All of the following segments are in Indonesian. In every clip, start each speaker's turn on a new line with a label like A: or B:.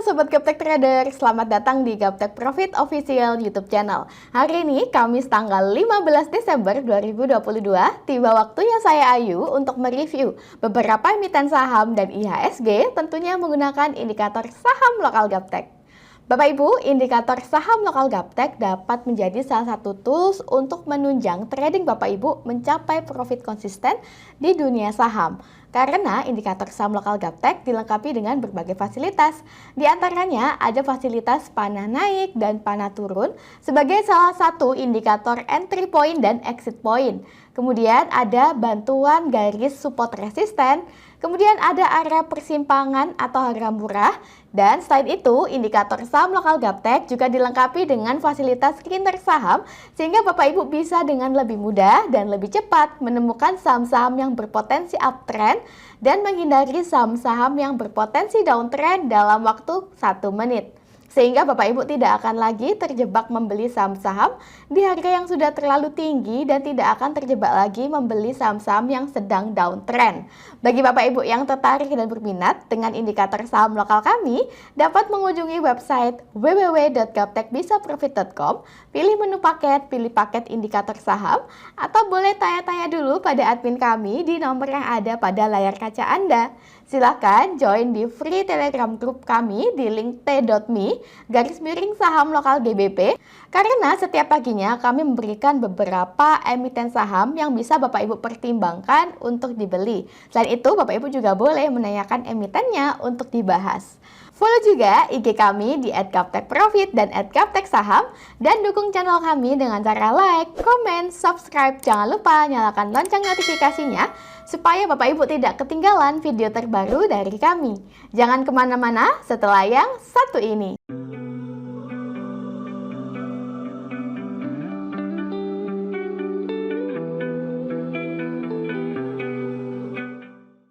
A: Sobat Gaptek Trader, selamat datang di Gaptek Profit Official YouTube channel. Hari ini, Kamis tanggal 15 Desember 2022, tiba waktunya saya Ayu untuk mereview beberapa emiten saham dan IHSG, tentunya menggunakan indikator saham lokal Gaptek. Bapak Ibu, indikator saham lokal Gaptek dapat menjadi salah satu tools untuk menunjang trading Bapak Ibu mencapai profit konsisten di dunia saham. Karena indikator saham lokal Gaptek dilengkapi dengan berbagai fasilitas. Di antaranya ada fasilitas panah naik dan panah turun sebagai salah satu indikator entry point dan exit point. Kemudian ada bantuan garis support resisten. Kemudian ada area persimpangan atau harga murah. Dan selain itu, indikator saham lokal Gaptek juga dilengkapi dengan fasilitas screener saham sehingga Bapak Ibu bisa dengan lebih mudah dan lebih cepat menemukan saham-saham yang berpotensi uptrend dan menghindari saham-saham yang berpotensi downtrend dalam waktu 1 menit. Sehingga Bapak Ibu tidak akan lagi terjebak membeli saham-saham di harga yang sudah terlalu tinggi dan tidak akan terjebak lagi membeli saham-saham yang sedang downtrend. Bagi Bapak Ibu yang tertarik dan berminat dengan indikator saham lokal kami, dapat mengunjungi website www.gaptekbisaprofit.com, pilih menu paket, pilih paket indikator saham, atau boleh tanya-tanya dulu pada admin kami di nomor yang ada pada layar kaca Anda. Silahkan join di free telegram group kami di link t.me/saham lokal GBP, karena setiap paginya kami memberikan beberapa emiten saham yang bisa Bapak Ibu pertimbangkan untuk dibeli. Selain itu, Bapak Ibu juga boleh menanyakan emitennya untuk dibahas. Follow juga IG kami di @gaptekprofit dan @gapteksaham, dan dukung channel kami dengan cara like, comment, subscribe. Jangan lupa nyalakan lonceng notifikasinya supaya Bapak Ibu tidak ketinggalan video terbaru dari kami. Jangan kemana-mana setelah yang satu ini.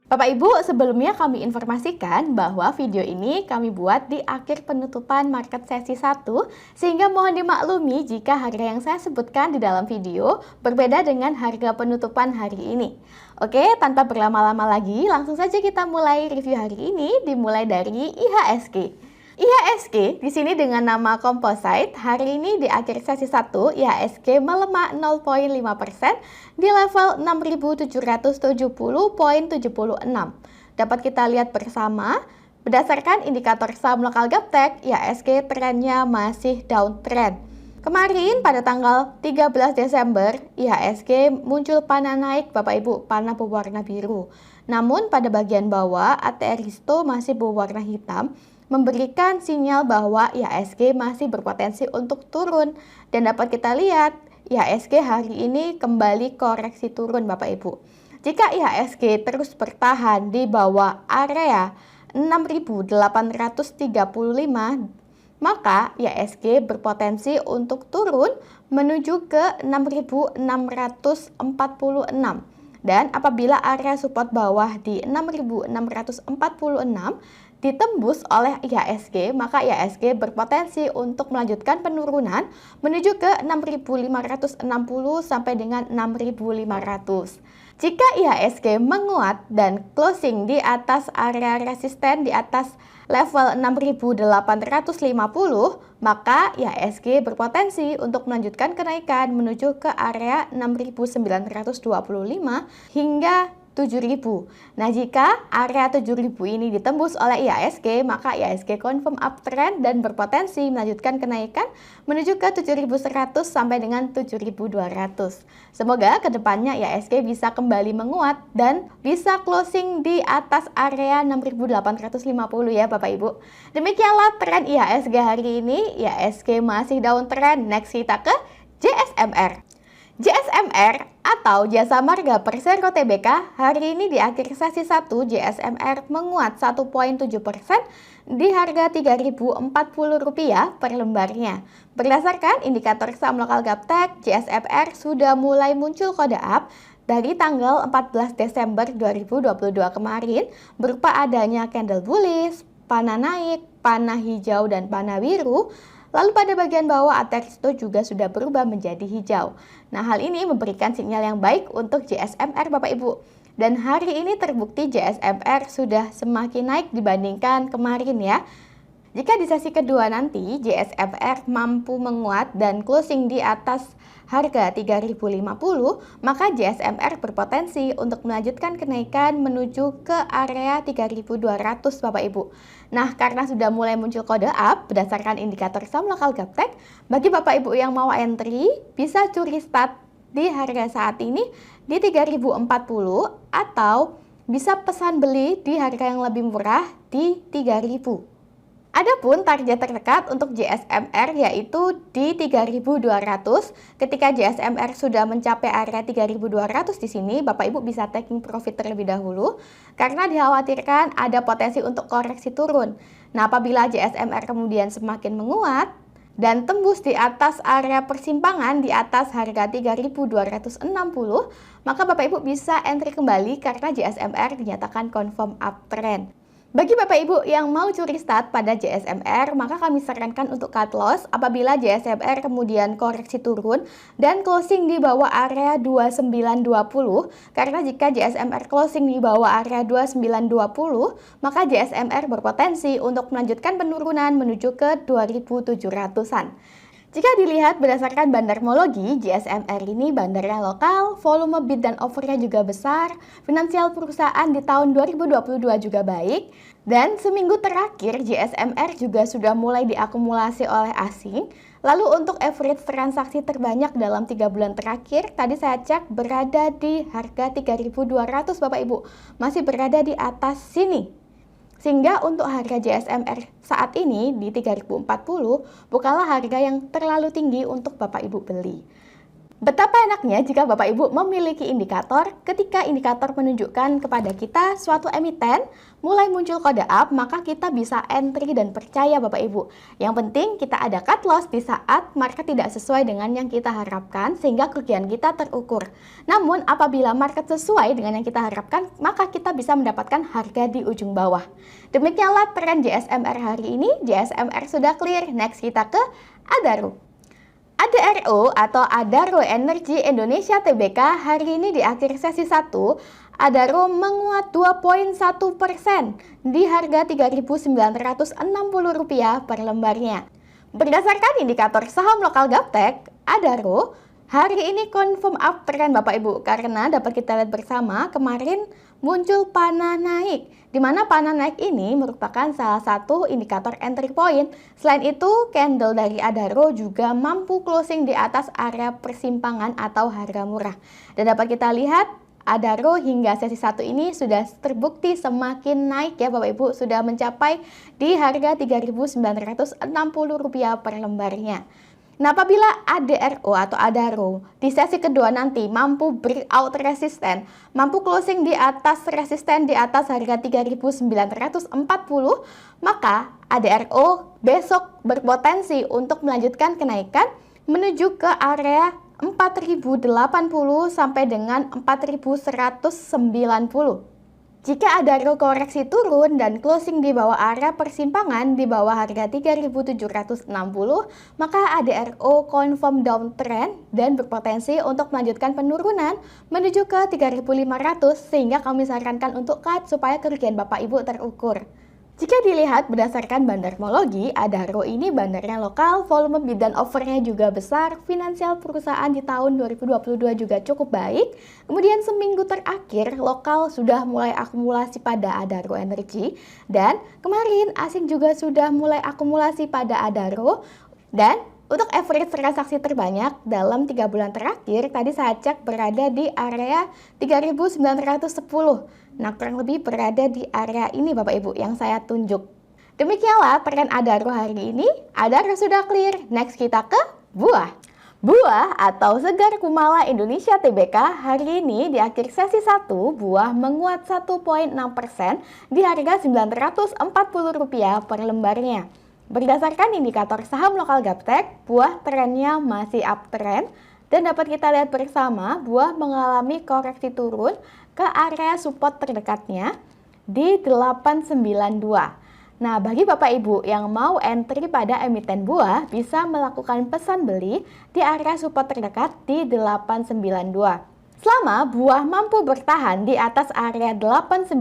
A: Bapak Ibu, sebelumnya kami informasikan bahwa video ini kami buat di akhir penutupan market sesi 1, sehingga mohon dimaklumi jika harga yang saya sebutkan di dalam video berbeda dengan harga penutupan hari ini. Oke, tanpa berlama-lama lagi, langsung saja kita mulai review hari ini, dimulai dari IHSG. IHSG di sini dengan nama Composite, hari ini di akhir sesi 1 IHSG melemah 0,5% di level 6.770,76. Dapat kita lihat bersama, berdasarkan indikator saham lokal Gaptek, IHSG trennya masih downtrend. Kemarin pada tanggal 13 Desember, IHSG muncul panah naik Bapak Ibu, panah berwarna biru. Namun pada bagian bawah ATR Histo masih berwarna hitam, memberikan sinyal bahwa IHSG masih berpotensi untuk turun. Dan dapat kita lihat, IHSG hari ini kembali koreksi turun Bapak Ibu. Jika IHSG terus bertahan di bawah area 6.835, maka IHSG berpotensi untuk turun menuju ke 6.646. Dan apabila area support bawah di 6.646 ditembus oleh IHSG, maka IHSG berpotensi untuk melanjutkan penurunan menuju ke 6.560 sampai dengan 6.500. Jika IHSG menguat dan closing di atas area resisten di atas level 6.850, maka IHSG berpotensi untuk melanjutkan kenaikan menuju ke area 6.925 hingga 7.000. Nah, jika area 7.000 ini ditembus oleh IHSG, maka IHSG confirm uptrend dan berpotensi melanjutkan kenaikan menuju ke 7.100 sampai dengan 7.200. Semoga kedepannya IHSG bisa kembali menguat dan bisa closing di atas area 6.850 ya Bapak Ibu. Demikianlah tren IHSG hari ini. IHSG masih downtrend. Next kita ke JSMR. JSMR atau Jasa Marga Persero Tbk hari ini di akhir sesi 1 JSMR menguat 1,7% di harga Rp3.040 per lembarnya. Berdasarkan indikator saham lokal Gaptek, JSMR sudah mulai muncul kode up dari tanggal 14 Desember 2022 kemarin berupa adanya candle bullish, panah naik, panah hijau, dan panah biru. Lalu pada bagian bawah ATR Histo juga sudah berubah menjadi hijau. Nah, hal ini memberikan sinyal yang baik untuk JSMR Bapak Ibu. Dan hari ini terbukti JSMR sudah semakin naik dibandingkan kemarin ya. Jika di sesi kedua nanti JSMR mampu menguat dan closing di atas harga 3.050, maka JSMR berpotensi untuk melanjutkan kenaikan menuju ke area 3.200 Bapak Ibu. Nah, karena sudah mulai muncul kode up berdasarkan indikator saham lokal Gaptek, bagi Bapak Ibu yang mau entry bisa curi start di harga saat ini di 3.040 atau bisa pesan beli di harga yang lebih murah di 3.000. Adapun target terdekat untuk JSMR yaitu di 3.200. Ketika JSMR sudah mencapai area 3.200 di sini, Bapak Ibu bisa taking profit terlebih dahulu karena dikhawatirkan ada potensi untuk koreksi turun. Nah, apabila JSMR kemudian semakin menguat dan tembus di atas area persimpangan di atas harga 3.260, maka Bapak Ibu bisa entry kembali karena JSMR dinyatakan confirm uptrend. Bagi Bapak Ibu yang mau curi start pada JSMR, maka kami sarankan untuk cut loss apabila JSMR kemudian koreksi turun dan closing di bawah area 2920. Karena jika JSMR closing di bawah area 2920, maka JSMR berpotensi untuk melanjutkan penurunan menuju ke 2700-an. Jika dilihat berdasarkan bandarmologi, JSMR ini bandarnya lokal, volume bid dan offernya juga besar, finansial perusahaan di tahun 2022 juga baik, dan seminggu terakhir JSMR juga sudah mulai diakumulasi oleh asing. Lalu untuk average transaksi terbanyak dalam 3 bulan terakhir, tadi saya cek berada di harga 3.200 Bapak Ibu, masih berada di atas sini. Sehingga untuk harga JSMR saat ini di 3.040 bukanlah harga yang terlalu tinggi untuk Bapak Ibu beli. Betapa enaknya jika Bapak Ibu memiliki indikator, ketika indikator menunjukkan kepada kita suatu emiten mulai muncul kode up, maka kita bisa entry dan percaya Bapak Ibu. Yang penting kita ada cut loss di saat market tidak sesuai dengan yang kita harapkan sehingga kerugian kita terukur. Namun apabila market sesuai dengan yang kita harapkan, maka kita bisa mendapatkan harga di ujung bawah. Demikianlah tren JSMR hari ini. JSMR sudah clear, next kita ke Adaro. ADRO atau Adaro Energi Indonesia Tbk hari ini di akhir sesi 1, Adaro menguat 2,1% di harga Rp3.960 per lembarnya. Berdasarkan indikator saham lokal Gaptek, Adaro hari ini confirm uptrend Bapak Ibu karena dapat kita lihat bersama kemarin muncul panah naik, di mana panah naik ini merupakan salah satu indikator entry point. Selain itu, candle dari Adaro juga mampu closing di atas area persimpangan atau harga murah. Dan dapat kita lihat Adaro hingga sesi 1 ini sudah terbukti semakin naik ya Bapak Ibu, sudah mencapai di harga Rp3.960 per lembarnya. Nah, apabila ADRO atau Adaro di sesi kedua nanti mampu breakout resisten, mampu closing di atas resisten di atas harga 3.940, maka ADRO besok berpotensi untuk melanjutkan kenaikan menuju ke area 4.080 sampai dengan 4.190. Jika Adaro koreksi turun dan closing di bawah area persimpangan di bawah harga 3.760, maka ADRO confirm downtrend dan berpotensi untuk melanjutkan penurunan menuju ke 3.500 sehingga kami sarankan untuk cut supaya kerugian Bapak Ibu terukur. Jika dilihat berdasarkan bandarmologi, Adaro ini bandarnya lokal, volume bid dan offernya juga besar, finansial perusahaan di tahun 2022 juga cukup baik. Kemudian seminggu terakhir, lokal sudah mulai akumulasi pada Adaro Energi, dan kemarin asing juga sudah mulai akumulasi pada Adaro. Dan untuk average transaksi terbanyak dalam 3 bulan terakhir, tadi saya cek berada di area 3.910. Nah, kurang lebih berada di area ini Bapak Ibu yang saya tunjuk. Demikianlah tren Adaro hari ini. Adaro sudah clear, next kita ke buah. Buah atau Segar Kumala Indonesia Tbk hari ini di akhir sesi 1, buah menguat 1,6% di harga Rp940 per lembarnya. Berdasarkan indikator saham lokal Gaptek, buah trennya masih uptrend dan dapat kita lihat bersama buah mengalami koreksi turun ke area support terdekatnya di 892. Nah, bagi Bapak Ibu yang mau entry pada emiten buah bisa melakukan pesan beli di area support terdekat di 892. Selama buah mampu bertahan di atas area 892,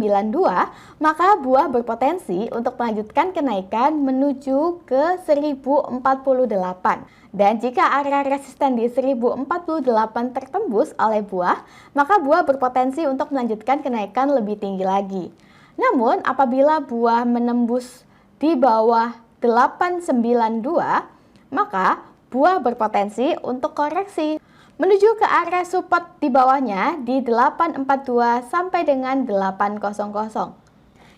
A: maka buah berpotensi untuk melanjutkan kenaikan menuju ke 1048. Dan jika area resisten di 1048 tertembus oleh buah, maka buah berpotensi untuk melanjutkan kenaikan lebih tinggi lagi. Namun, apabila buah menembus di bawah 892, maka buah berpotensi untuk koreksi menuju ke area support di bawahnya di 842 sampai dengan 800.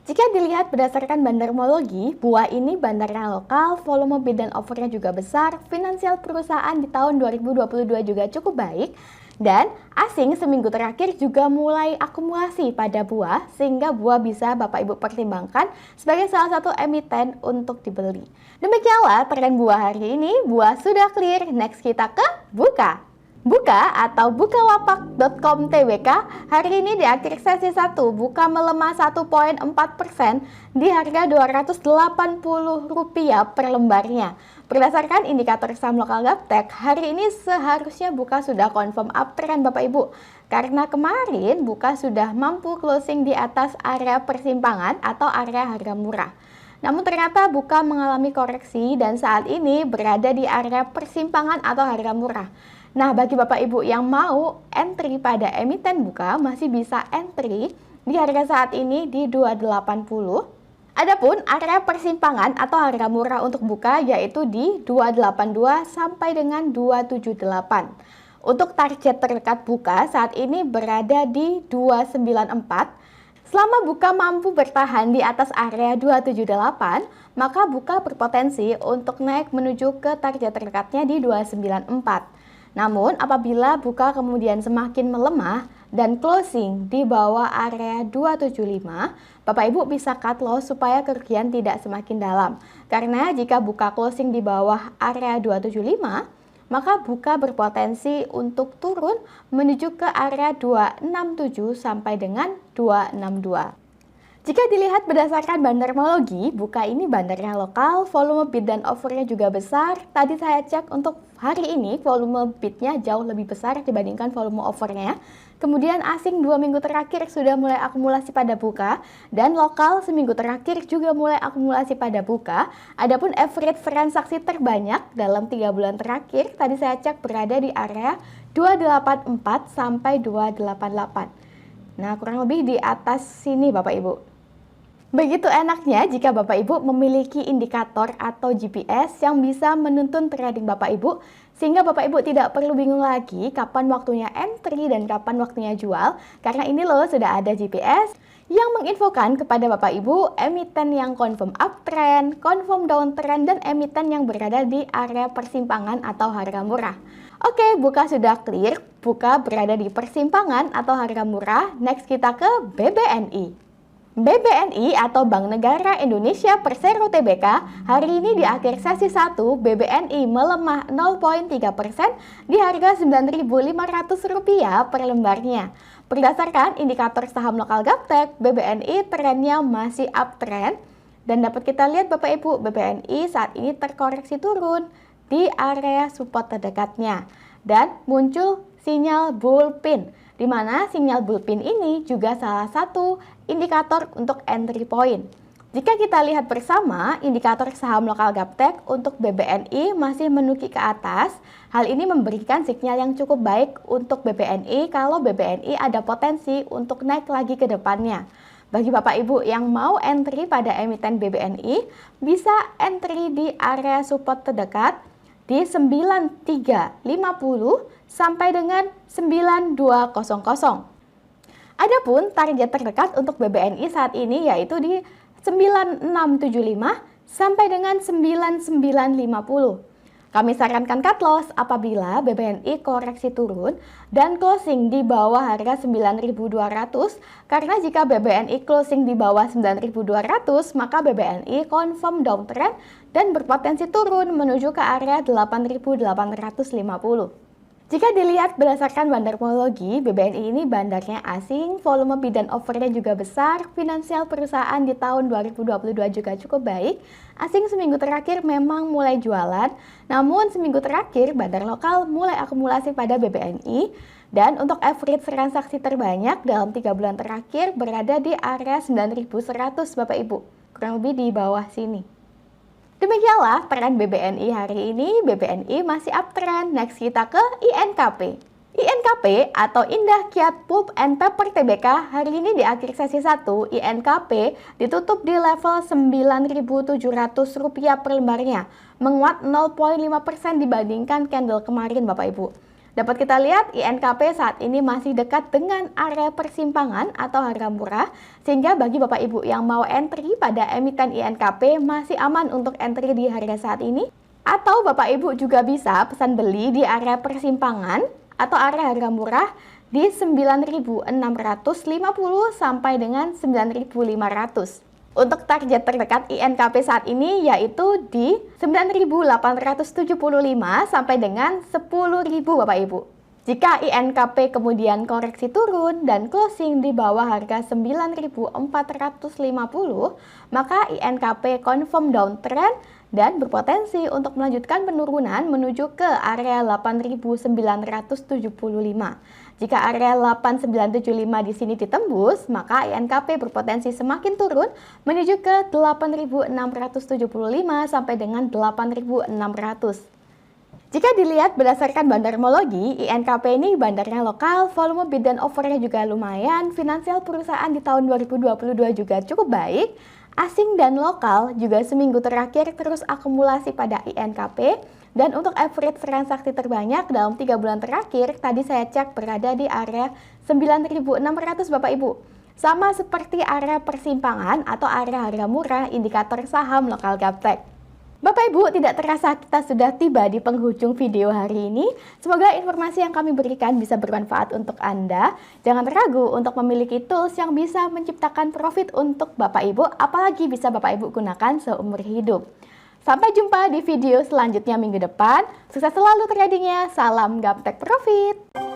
A: Jika dilihat berdasarkan bandarmologi, buah ini bandarnya lokal, volume bid dan offernya juga besar, finansial perusahaan di tahun 2022 juga cukup baik, dan asing seminggu terakhir juga mulai akumulasi pada buah, sehingga buah bisa Bapak Ibu pertimbangkan sebagai salah satu emiten untuk dibeli. Demikianlah tren buah hari ini, buah sudah clear, next kita ke buka. Buka atau bukalapak.com Tbk hari ini di akhir sesi 1 buka melemah 1,4% di harga Rp280 per lembarnya. Berdasarkan indikator saham lokal Gaptek, hari ini seharusnya buka sudah confirm uptrend Bapak Ibu. Karena kemarin buka sudah mampu closing di atas area persimpangan atau area harga murah. Namun ternyata buka mengalami koreksi dan saat ini berada di area persimpangan atau harga murah. Nah, bagi Bapak Ibu yang mau entry pada emiten buka, masih bisa entry di harga saat ini di 280. Adapun area persimpangan atau harga murah untuk buka yaitu di 282 sampai dengan 278. Untuk target terdekat buka saat ini berada di 294. Selama buka mampu bertahan di atas area 278, maka buka berpotensi untuk naik menuju ke target terdekatnya di 294. Namun, apabila buka kemudian semakin melemah dan closing di bawah area 275, Bapak Ibu bisa cut loss supaya kerugian tidak semakin dalam. Karena jika buka closing di bawah area 275, maka buka berpotensi untuk turun menuju ke area 267 sampai dengan 262. Jika dilihat berdasarkan bandarmologi, buka ini bandarnya lokal, volume bid dan offernya juga besar. Tadi saya cek untuk hari ini volume bidnya jauh lebih besar dibandingkan volume offernya. Kemudian asing 2 minggu terakhir sudah mulai akumulasi pada buka, dan lokal seminggu terakhir juga mulai akumulasi pada buka. Adapun average transaksi terbanyak dalam 3 bulan terakhir, tadi saya cek berada di area 284 sampai 288. Nah, kurang lebih di atas sini Bapak Ibu. Begitu enaknya jika Bapak Ibu memiliki indikator atau GPS yang bisa menuntun trading Bapak Ibu, sehingga Bapak Ibu tidak perlu bingung lagi kapan waktunya entry dan kapan waktunya jual, karena ini loh sudah ada GPS yang menginfokan kepada Bapak Ibu emiten yang confirm uptrend, confirm downtrend, dan emiten yang berada di area persimpangan atau harga murah. Oke, buka sudah clear, buka berada di persimpangan atau harga murah, next kita ke BBNI. BBNI atau Bank Negara Indonesia Persero Tbk hari ini di akhir sesi 1 BBNI melemah 0,3% di harga Rp9.500 per lembarnya. Berdasarkan indikator saham lokal Gaptek, BBNI trennya masih uptrend dan dapat kita lihat Bapak Ibu, BBNI saat ini terkoreksi turun di area support terdekatnya dan muncul sinyal bull pin, di mana sinyal bull pin ini juga salah satu indikator untuk entry point. Jika kita lihat bersama, indikator saham lokal Gaptek untuk BBNI masih menukik ke atas. Hal ini memberikan sinyal yang cukup baik untuk BBNI kalau BBNI ada potensi untuk naik lagi ke depannya. Bagi Bapak Ibu yang mau entry pada emiten BBNI, bisa entry di area support terdekat di 9350 sampai dengan 9200. Adapun target terdekat untuk BBNI saat ini yaitu di 9675 sampai dengan 9950. Kami sarankan cut loss apabila BBNI koreksi turun dan closing di bawah harga 9.200, karena jika BBNI closing di bawah 9.200 maka BBNI confirm downtrend dan berpotensi turun menuju ke area 8.850. Jika dilihat berdasarkan bandarmologi, BBNI ini bandarnya asing, volume bid dan offernya juga besar, finansial perusahaan di tahun 2022 juga cukup baik. Asing seminggu terakhir memang mulai jualan, namun seminggu terakhir bandar lokal mulai akumulasi pada BBNI. Dan untuk average transaksi terbanyak dalam 3 bulan terakhir berada di area 9.100 Bapak Ibu, kurang lebih di bawah sini. Demikianlah peran BBNI hari ini. BBNI masih uptrend. Next kita ke INKP. INKP atau Indah Kiat Pulp and Paper Tbk hari ini di akhir sesi 1, INKP ditutup di level Rp9.700 per lembarnya, menguat 0,5% dibandingkan candle kemarin Bapak Ibu. Dapat kita lihat INKP saat ini masih dekat dengan area persimpangan atau harga murah, sehingga bagi Bapak Ibu yang mau entry pada emiten INKP masih aman untuk entry di harga saat ini. Atau Bapak Ibu juga bisa pesan beli di area persimpangan atau area harga murah di 9.650 sampai dengan 9.500. Untuk target terdekat INKP saat ini yaitu di 9.875 sampai dengan 10.000 Bapak Ibu. Jika INKP kemudian koreksi turun dan closing di bawah harga 9.450, maka INKP confirm downtrend dan berpotensi untuk melanjutkan penurunan menuju ke area 8.975. Jika area 8975 di sini ditembus, maka INKP berpotensi semakin turun menuju ke 8.675 sampai dengan 8.600. Jika dilihat berdasarkan bandarmologi, INKP ini bandarnya lokal, volume bid dan offernya juga lumayan, finansial perusahaan di tahun 2022 juga cukup baik, asing dan lokal juga seminggu terakhir terus akumulasi pada INKP, dan untuk average transaksi terbanyak dalam 3 bulan terakhir, tadi saya cek berada di area 9.600 Bapak Ibu. Sama seperti area persimpangan atau area harga murah indikator saham lokal Gaptek. Bapak Ibu, tidak terasa kita sudah tiba di penghujung video hari ini. Semoga informasi yang kami berikan bisa bermanfaat untuk Anda. Jangan ragu untuk memiliki tools yang bisa menciptakan profit untuk Bapak Ibu, apalagi bisa Bapak Ibu gunakan seumur hidup. Sampai jumpa di video selanjutnya minggu depan. Sukses selalu tradingnya. Salam Gaptek Profit!